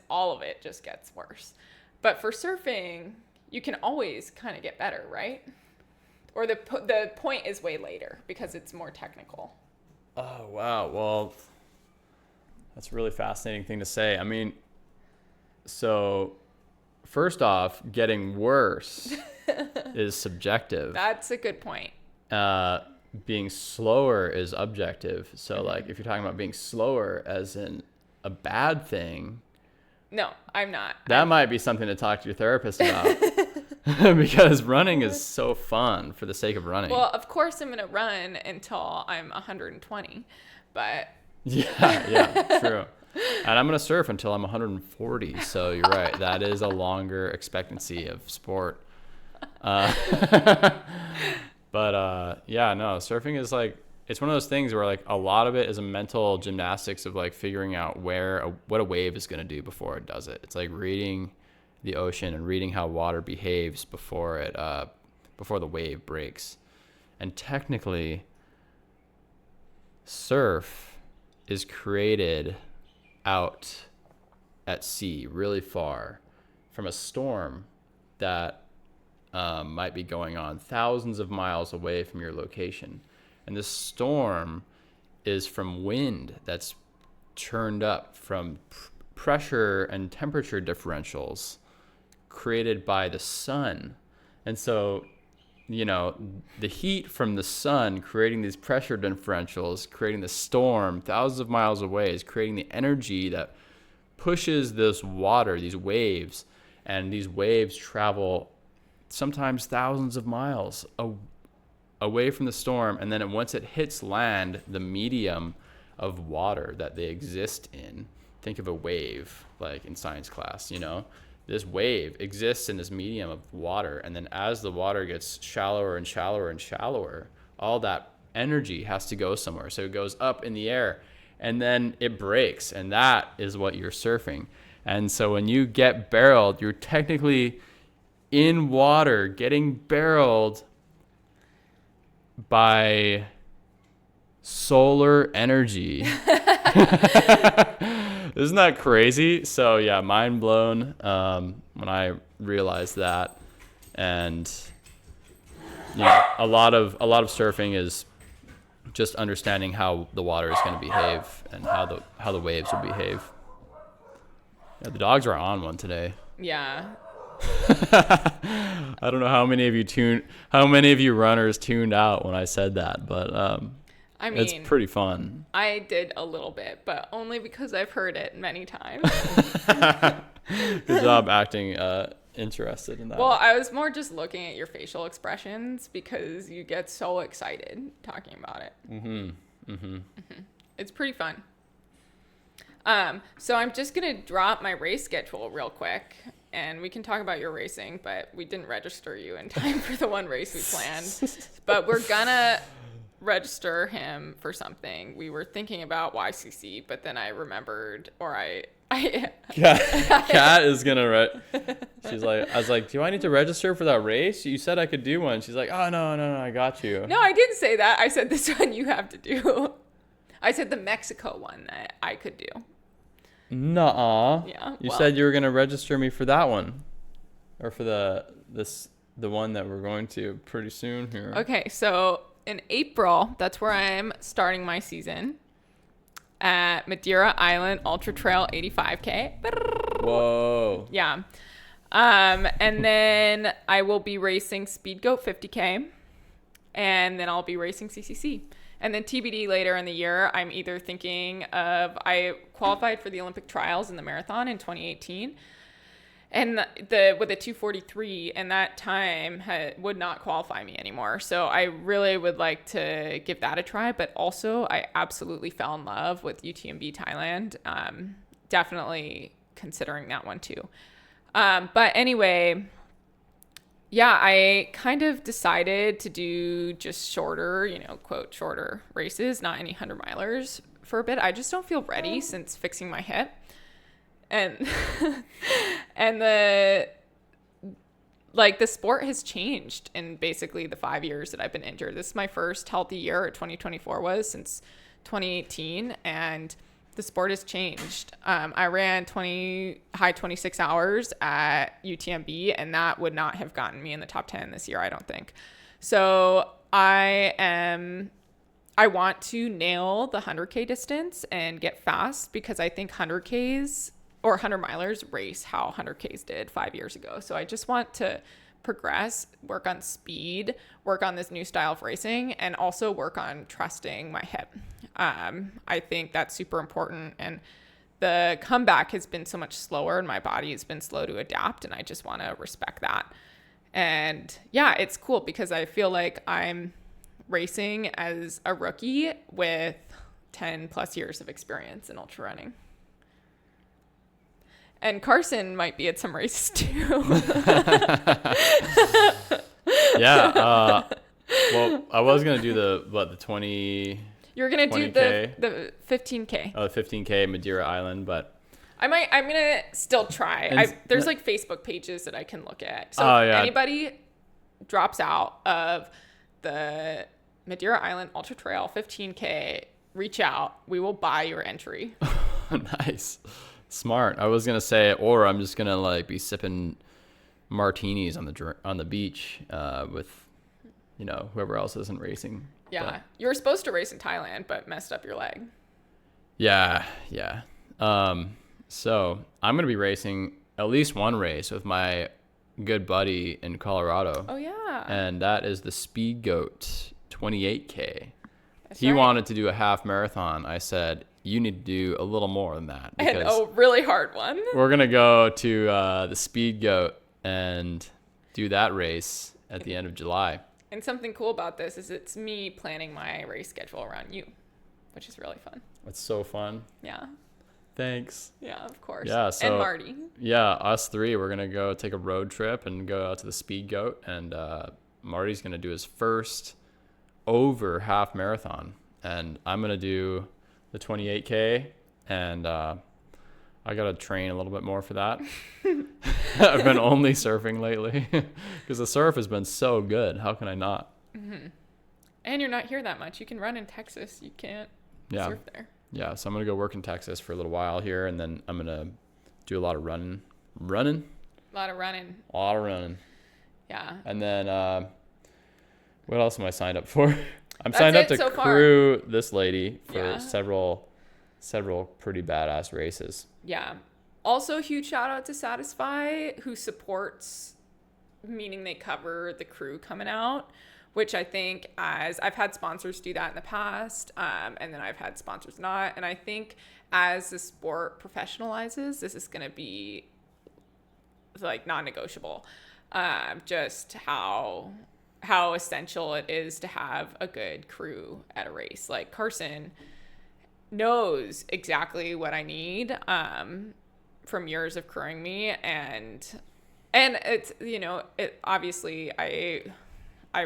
all of it just gets worse. But for surfing, you can always kind of get better, right? Or the point is way later because it's more technical. Oh, wow. Well, that's a really fascinating thing to say. I mean, so first off, getting worse is subjective. That's a good point. Being slower is objective. So like if you're talking about being slower as in a bad thing, no, I'm not. That might be something to talk to your therapist about. Because running is so fun for the sake of running. Well, of course I'm going to run until I'm 120, but yeah, true. And I'm going to surf until I'm 140. So you're right. That is a longer expectancy of sport. But yeah, no, surfing is like, it's one of those things where like a lot of it is a mental gymnastics of like figuring out what a wave is going to do before it does it. It's like reading the ocean and reading how water behaves before the wave breaks. And technically, surf is created out at sea, really far from a storm that might be going on thousands of miles away from your location. And this storm is from wind that's churned up from pressure and temperature differentials created by the sun. And so, you know, the heat from the sun creating these pressure differentials, creating the storm thousands of miles away, is creating the energy that pushes this water, these waves, and these waves travel sometimes thousands of miles away from the storm. And then once it hits land, the medium of water that they exist in, think of a wave like in science class, you know, this wave exists in this medium of water. And then as the water gets shallower and shallower and shallower, all that energy has to go somewhere. So it goes up in the air and then it breaks. And that is what you're surfing. And so when you get barreled, you're technically in water getting barreled by solar energy. Isn't that crazy? So yeah, mind blown when I realized that. And a lot of surfing is just understanding how the water is going to behave and how the waves will behave. Yeah, the dogs are on one today. Yeah. I don't know how many of you runners tuned out when I said that, but I mean, it's pretty fun. I did a little bit, but only because I've heard it many times. Good job acting interested in that. Well, I was more just looking at your facial expressions because you get so excited talking about it. It's pretty fun. So I'm just going to drop my race schedule real quick, and we can talk about your racing, but we didn't register you in time for the one race we planned. But we're going to register him for something. We were thinking about YCC, but then I remembered, Kat is gonna she's like, I was like, do I need to register for that race? You said I could do one. She's like, oh no, I got you. No, I didn't say that. I said this one you have to do. I said the Mexico one that I could do. Nuh-uh. Yeah. You said you were gonna register me for that one, or for the one that we're going to pretty soon here. Okay, so in April, that's where I'm starting my season at Madeira Island Ultra Trail 85K. Whoa. Yeah. And then I will be racing Speed Goat 50K, and then I'll be racing CCC. And then TBD later in the year, I'm either thinking of, I qualified for the Olympic trials in the marathon in 2018. And with a 2:43, and that time would not qualify me anymore. So I really would like to give that a try. But also, I absolutely fell in love with UTMB Thailand. Definitely considering that one too. But anyway, yeah, I kind of decided to do just shorter, quote, shorter races, not any 100-milers for a bit. I just don't feel ready since fixing my hip. And the sport has changed in basically the 5 years that I've been injured. This is my first healthy year, 2024 was, since 2018, and the sport has changed. I ran high 26 hours at UTMB, and that would not have gotten me in the top 10 this year, I don't think. So I want to nail the 100K distance and get fast, because I think 100Ks or 100-milers race how 100Ks did 5 years ago. So I just want to progress, work on speed, work on this new style of racing, and also work on trusting my hip. I think that's super important. And the comeback has been so much slower, and my body has been slow to adapt, and I just want to respect that. And yeah, it's cool because I feel like I'm racing as a rookie with 10 plus years of experience in ultra running. And Carson might be at some races too. Yeah. Well, I was going to do the 20. You were going to do the 15K. Oh, the 15K Madeira Island, but I'm going to still try. There's like Facebook pages that I can look at. So if anybody drops out of the Madeira Island Ultra Trail 15K, reach out. We will buy your entry. Nice. Smart. I was gonna say, or I'm just gonna be sipping martinis on the beach with, whoever else isn't racing. Yeah, but you were supposed to race in Thailand, but messed up your leg. Yeah. So I'm gonna be racing at least one race with my good buddy in Colorado. Oh yeah. And that is the Speed Goat 28K. That's he right. wanted to do a half marathon. I said, you need to do a little more than that. And a really hard one. We're going to go to the Speed Goat and do that race at the end of July. And something cool about this is it's me planning my race schedule around you, which is really fun. It's so fun. Yeah. Thanks. Yeah, of course. Yeah, so, and Marty. Yeah, us three, we're going to go take a road trip and go out to the Speed Goat. And Marty's going to do his first over half marathon. And I'm going to do the 28K, and I I got to train a little bit more for that. I've been only surfing lately because the surf has been so good. How can I not? Mm-hmm. And you're not here that much. You can run in Texas. You can't surf there. Yeah, so I'm going to go work in Texas for a little while here, and then I'm going to do a lot of running. A lot of running. Yeah. And then what else am I signed up for? I'm signed up to crew this lady for several pretty badass races. Yeah. Also, huge shout out to Satisfy, who supports, meaning they cover the crew coming out, which I think, as I've had sponsors do that in the past, and then I've had sponsors not. And I think as the sport professionalizes, this is going to be like non-negotiable. Just how essential it is to have a good crew at a race. Like Carson knows exactly what I need from years of crewing me, and it's, you know, it obviously I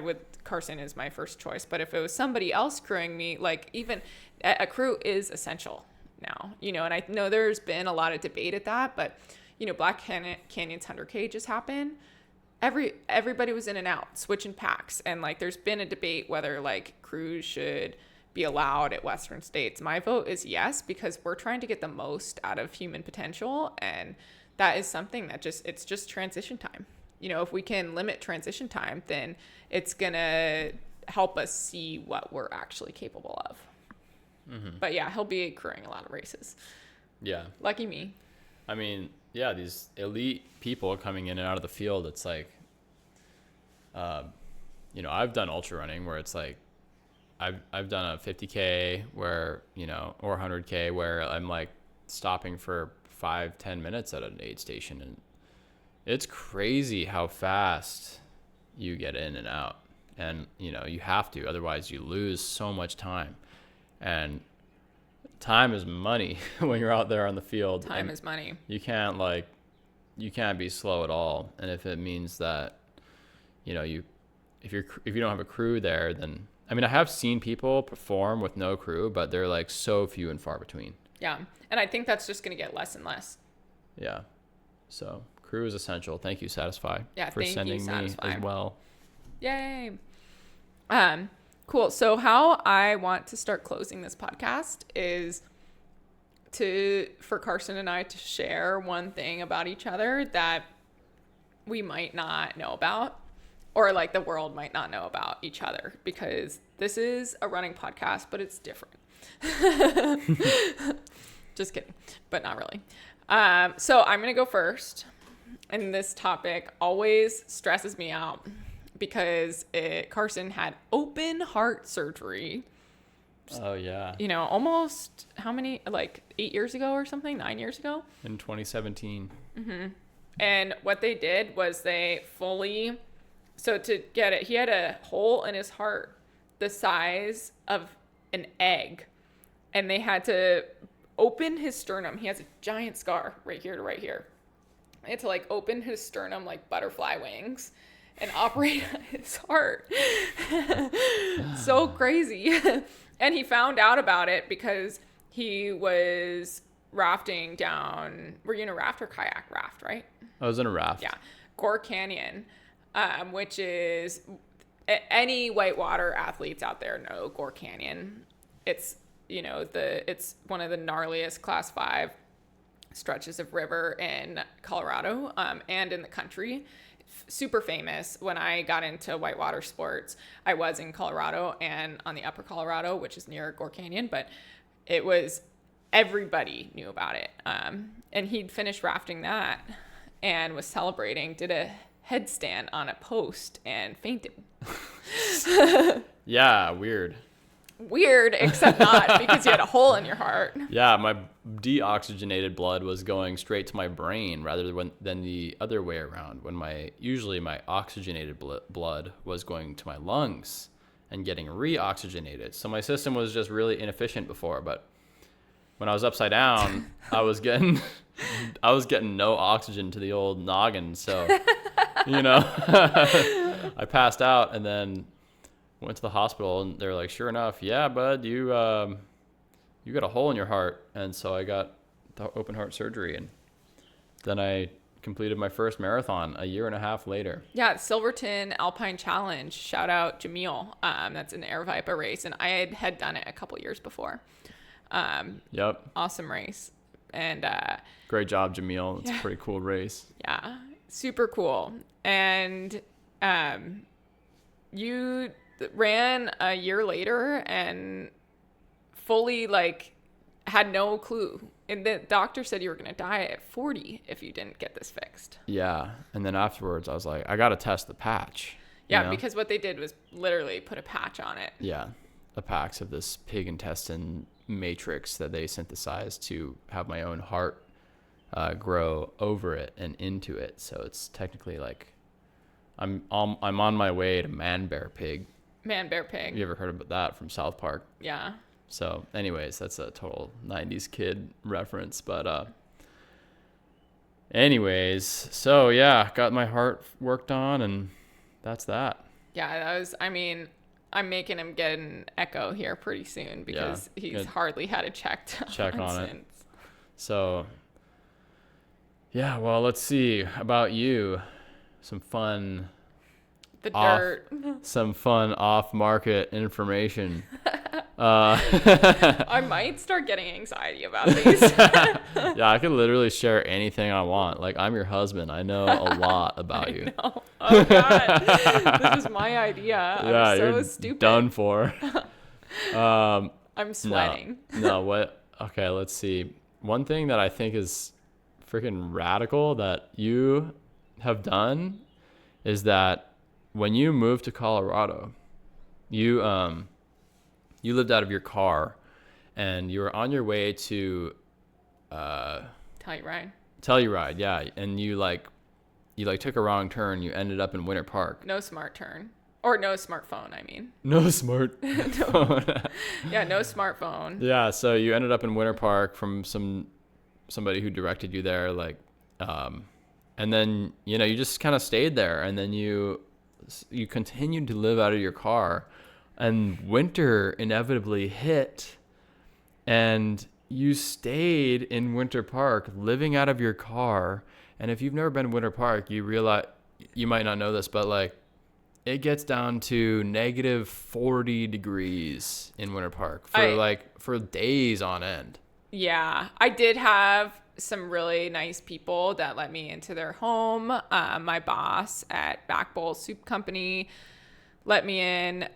would, Carson is my first choice, but if it was somebody else crewing me, like, even a crew is essential now, you know. And I know there's been a lot of debate at that, but, you know, Black Canyon's 100K just happened. Everybody was in and out, switching packs, and like there's been a debate whether like crews should be allowed at Western states. My vote is yes, because we're trying to get the most out of human potential, and that is something that it's just transition time. You know, if we can limit transition time, then it's gonna help us see what we're actually capable of. Mm-hmm. But yeah, he'll be crewing a lot of races. Yeah. Lucky me. I mean, yeah, these elite people coming in and out of the field, it's like, you know, I've done ultra running where it's like, I've done a 50K where, you know, or 100K where I'm like stopping for 5-10 minutes at an aid station, and it's crazy how fast you get in and out. And, you know, you have to, otherwise you lose so much time. And time is money when you're out there on the field. Time is money. You can't be slow at all. And if it means that, you know, if you don't have a crew there, then, I mean, I have seen people perform with no crew, but they're like so few and far between. Yeah. And I think that's just going to get less and less. Yeah. So crew is essential. Thank you, Satisfy, for sending me as well. Yay. Cool. So how I want to start closing this podcast is for Carson and I to share one thing about each other that we might not know about, or like the world might not know about each other, because this is a running podcast, but it's different. Just kidding, but not really. So I'm going to go first. And this topic always stresses me out because Carson had open heart surgery. Oh, yeah. You know, almost how many, like 8 years ago or something, 9 years ago? In 2017. Mm-hmm. And what they did was so to get it, he had a hole in his heart the size of an egg. And they had to open his sternum. He has a giant scar right here to right here. They had to like open his sternum like butterfly wings and operate on his heart. So crazy. And he found out about it because he was rafting down. Were you in a raft or kayak? Raft, right? I was in a raft. Yeah. Gore Canyon, which is, any whitewater athletes out there know Gore Canyon. It's, you know, it's one of the gnarliest class 5 stretches of river in Colorado, and in the country. Super famous. When I got into whitewater sports, I was in Colorado and on the upper Colorado, which is near Gore Canyon, but everybody knew about it. And he'd finished rafting that and was celebrating, did a headstand on a post and fainted. Yeah, weird. Weird, except not, because you had a hole in your heart. Yeah, my deoxygenated blood was going straight to my brain rather than the other way around, when usually my oxygenated blood was going to my lungs and getting reoxygenated. So my system was just really inefficient before, but when I was upside down, I was getting no oxygen to the old noggin. So, you know, I passed out and then went to the hospital, and they're like, sure enough, yeah, bud, you got a hole in your heart. And so I got open heart surgery. And then I completed my first marathon a year and a half later. Yeah, Silverton Alpine Challenge. Shout out Jamil. That's an Air Viper race, and I had done it a couple years before. Yep. Awesome race. And great job, Jamil. It's a pretty cool race. Yeah, super cool. And you ran a year later and fully like had no clue. And the doctor said you were going to die at 40 if you didn't get this fixed. Yeah. And then afterwards, I was like, I got to test the patch. Yeah, because what they did was literally put a patch on it. Yeah. A patch of this pig intestine matrix that they synthesized to have my own heart grow over it and into it. So it's technically like I'm on my way to man bear pig. Man bear pig. You ever heard about that from South Park? Yeah. So anyways, that's a total 90s kid reference. But anyways, so yeah, got my heart worked on, and that's that. Yeah, that was, I mean, I'm making him get an echo here pretty soon because he's hardly had a check on it. So yeah, well, let's see about you. Some fun off-market information. I might start getting anxiety about these. Yeah, I could literally share anything I want. Like, I'm your husband. I know a lot about you. Know. Oh, God. This is my idea. Yeah, I'm so you're stupid. done for. I'm sweating. No, what? Okay, let's see. One thing that I think is freaking radical that you have done is that when you moved to Colorado, you lived out of your car, and you were on your way to Telluride, yeah, and you took a wrong turn. You ended up in Winter Park. No smart turn, or no smartphone. I mean, no smart phone. Yeah, no smartphone. Yeah, so you ended up in Winter Park from somebody who directed you there, and then you just kind of stayed there, and then you continued to live out of your car. And winter inevitably hit, and you stayed in Winter Park, living out of your car. And if you've never been to Winter Park, you realize, you might not know this, but it gets down to negative 40 degrees in Winter Park for days on end. Yeah, I did have some really nice people that let me into their home. My boss at Back Bowl Soup Company let me in.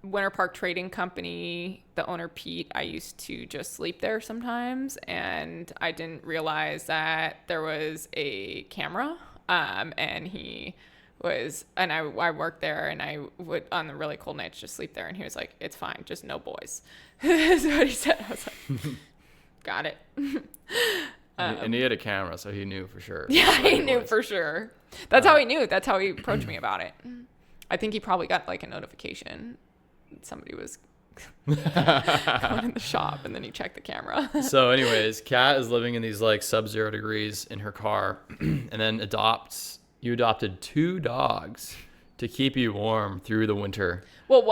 Winter Park Trading Company, the owner Pete, I used to just sleep there sometimes, and I didn't realize that there was a camera. And he was, and I worked there, and I would on the really cold nights just sleep there, and he was like, "It's fine, just no boys." That's what he said. I was like, "Got it." And he had a camera, so he knew for sure. Yeah, he knew for sure. That's how he knew. That's how he approached me about it. I think he probably got a notification. Somebody was going in the shop, and then he checked the camera. So anyways, Kat is living in these sub-0 degrees in her car, and then you adopted 2 dogs to keep you warm through the winter. Well,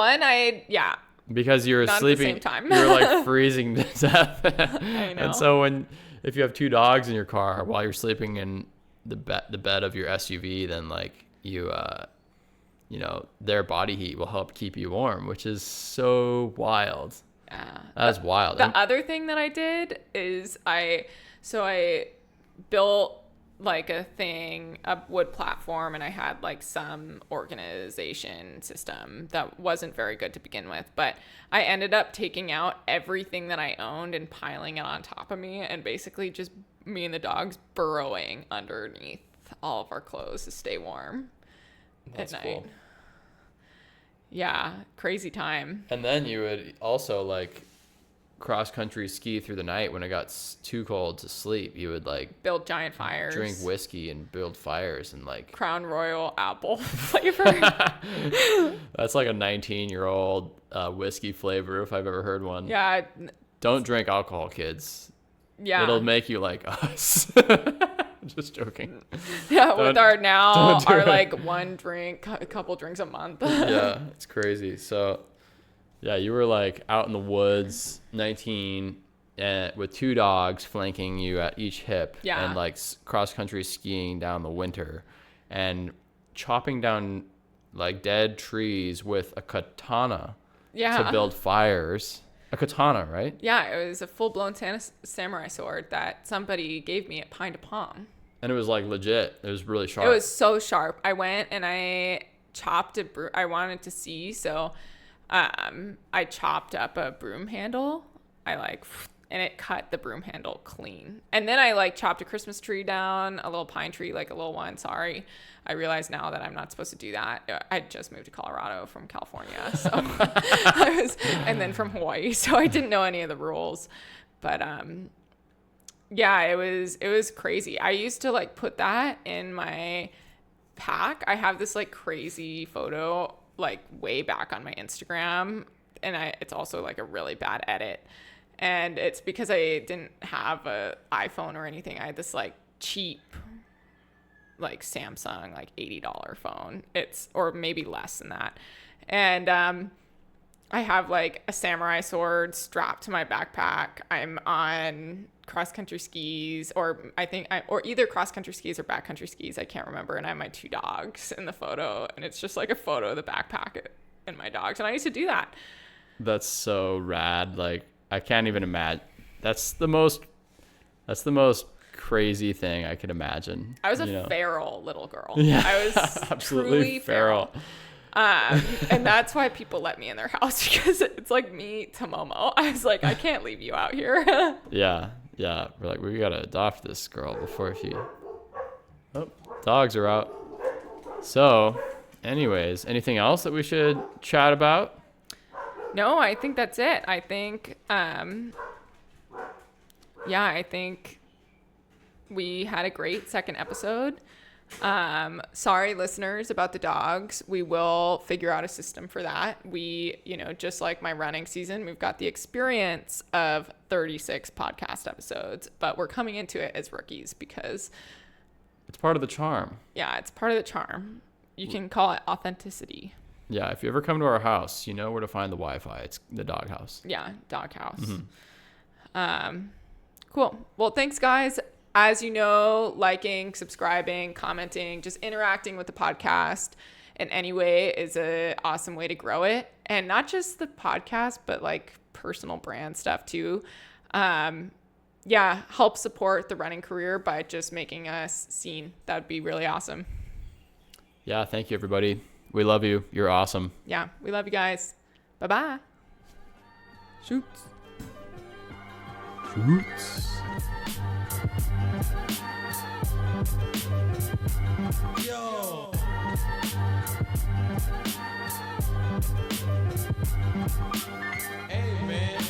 because you were sleeping, at the same time. you were freezing to death. I know. And so if you have 2 dogs in your car while you're sleeping in the bed of your SUV, then their body heat will help keep you warm, which is so wild. Yeah. That's wild. The other thing that I did is I built a wood platform, and I had some organization system that wasn't very good to begin with, but I ended up taking out everything that I owned and piling it on top of me, and basically just me and the dogs burrowing underneath all of our clothes to stay warm. That's at night. Cool. Yeah, crazy time. And then you would also cross country ski through the night when it got too cold to sleep. You would build giant fires, drink whiskey, and build fires, and Crown Royal apple flavor. That's a 19-year-old whiskey flavor if I've ever heard one. Yeah. Don't drink alcohol, kids. Yeah. It'll make you like us. Just joking. Yeah, with our one drink, a couple drinks a month. Yeah, it's crazy. So, yeah, you were out in the woods, 19, with 2 dogs flanking you at each hip, Yeah. and like cross country skiing down the winter, and chopping down like dead trees with a katana to build fires. A katana, right? Yeah, it was a full-blown samurai sword that somebody gave me at Pine to Palm. And it was like legit. It was really sharp. It was so sharp. I went and I chopped I wanted to see, so I chopped up a broom handle. And it cut the broom handle clean. And then I like chopped a Christmas tree down, a little pine tree, like a little one. Sorry. I realize now that I'm not supposed to do that. I just moved to Colorado from California. So and then from Hawaii. So I didn't know any of the rules. But yeah, it was crazy. I used to like put that in my pack. I have this like crazy photo like way back on my Instagram. And it's also like a really bad edit. And it's because I didn't have an iPhone or anything. I had this like cheap, like Samsung, like $80 phone. Or maybe less than that. And I have like a samurai sword strapped to my backpack. I'm on cross country skis, or either cross country skis or backcountry skis. I can't remember. And I have my 2 dogs in the photo. And it's just like a photo of the backpack and my dogs. And I used to do that. That's so rad. Like, I can't even imagine. That's the most crazy thing I could imagine. I was a feral little girl. Yeah, I was absolutely truly feral. And that's why people let me in their house, because it's like me to Momo. I was like, I can't leave you out here. Yeah. We're like, we gotta adopt this girl before she. Oh, dogs are out. So, anyways, anything else that we should chat about? No, I think that's it. I think, I think we had a great second episode. Sorry, listeners, about the dogs. We will figure out a system for that. We, just like my running season, we've got the experience of 36 podcast episodes, but we're coming into it as rookies because it's part of the charm. Yeah, it's part of the charm. You can call it authenticity. Yeah, if you ever come to our house, you know where to find the Wi-Fi. It's the dog house. Yeah, dog house. Mm-hmm. Cool. Well, thanks, guys. As you know, liking, subscribing, commenting, just interacting with the podcast in any way is an awesome way to grow it. And not just the podcast, but like personal brand stuff too. Help support the running career by just making us seen. That would be really awesome. Yeah, thank you, everybody. We love you. You're awesome. Yeah, we love you guys. Bye-bye. Shoots. Yo. Hey, man.